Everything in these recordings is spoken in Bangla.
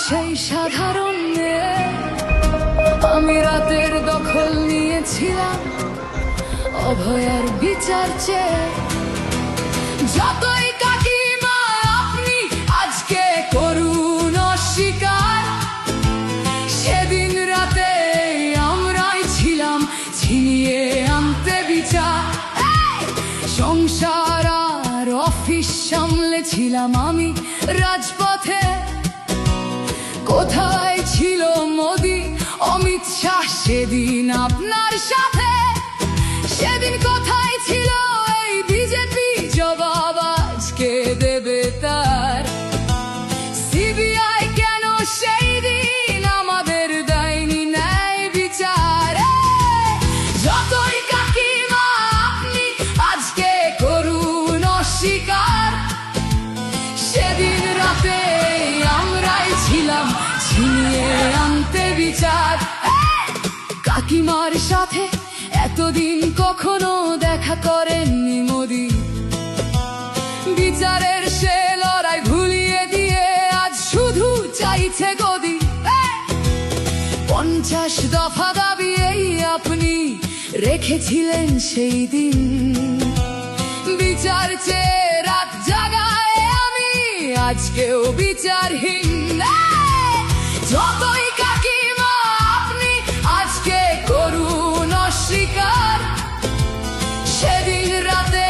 সেই সাধারণ মেয়ে, আমি রাতের দখল নিয়েছিলাম অভয়ার বিচার চেয়ে। যতই কাকিমা আপনি আজকে করুন অস্বীকার, সেদিন রাতে আমরাই ছিলাম ছিনিয়ে আনতে বিচার। সংসার আর অফিস সামলেছিলাম আমি রাজপথে। কোথায় ছিল মোদি অমিত শাহ সেদিন আপনার সাথে? সেদিন কোথায় ছিল এই বিজেপি? জবাব আজকে দেবে তার। সিবিআই কেন সেই দিন আমাদের দেয়নি ন্যায় বিচার? যতই কাকিমা আপনি আজকে করুন অস্বীকার, সেদিন রাতে আমরাই ছিলাম ছিনিয়ে আনতে বিচার। কাকিমার সাথে এতদিন কখনো দেখা করেননি মোদি, বিচারের সে লড়াই ভুলিয়ে দিয়ে আজ শুধু চাইছে গদি। 50 দফা দাবি এই আপনি রেখেছিলেন সেই দিন, বিচার চেয়ে রাত জাগায় আমি আজকেও বিচারহীন। যতই কাকিমা আপনি আজকে করুন অস্বীকার, সেদিন রাতে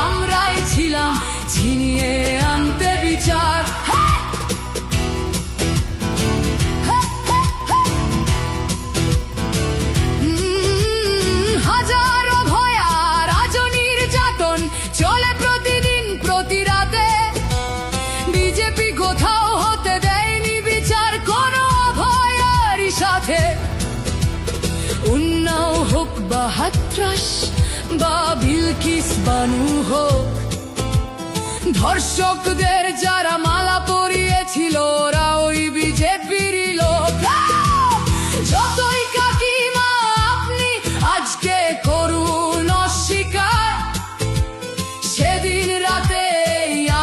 আমরাই ছিলাম ছিনিয়ে আনতে বিচার। হাজারো ভয়া রাজনীর যাতন চলে প্রতিদিন প্রতি রাতে। বিজেপি কোথাও হতে দেয়নি বিচার কোনো অভয়ারই সাথে। উন্নাও হোক বা হাতরাস বা বিলকিস বানু হোক, ধর্ষকদের যারা মালা পরিয়েছিল ওরা ওই বিজেপিরই লোক। যতই কাকিমা আপনি আজকে করুন অস্বীকার, সেদিন রাতে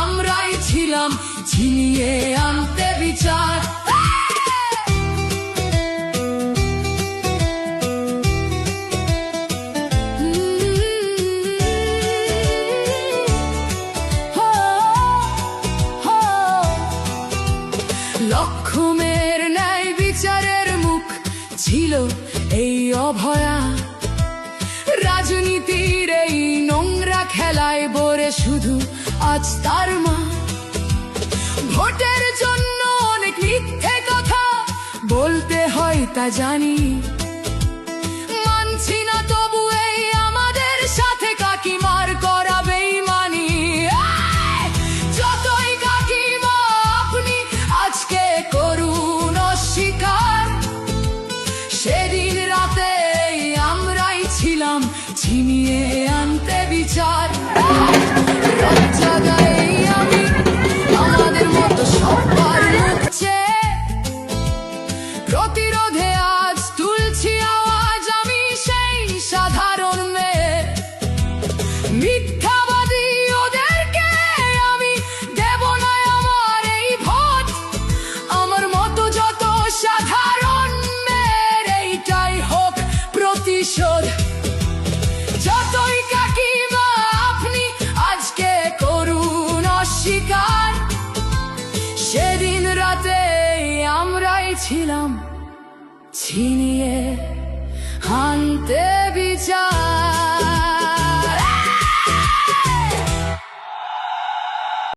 আমরাই ছিলাম ছিনিয়ে আনতে বিচার। লক্ষ্মের ন্যায় বিচারের মুখ ছিল এই অভয়া। রাজনীতির এই নোংরা খেলায় বরে শুধু আজ তার মা। ভোটের জন্য অনেক মিথ্যে কথা বলতে হয় তা জানি, মানছি না তবু এই আমাদের সাথে কাকিমার করা বেইমানি। যতই কাকিমা আপনি আজকে করুন অস্বীকার, সেদিন রাতে আমরাই ছিলাম ছিনিয়ে আনতে বিচার। জায়গায় আমি আমাদের মতো সবার মুখছে, প্রতিরোধে আজ তুলছি আওয়াজ আমি সেই সাধারণ মেয়ে। মিথ্যাবাদী ওদেরকে আমি দেব না আমার এই ভোট। আমার মতো যত সাধারণ মেয়ের এইটাই হোক প্রতিশোধ। যতই কাকিমা আপনি আজকে করুন অস্বীকার, সেদিন রাতে আমরাই ছিলাম ছিনিয়ে আনতে বিচার।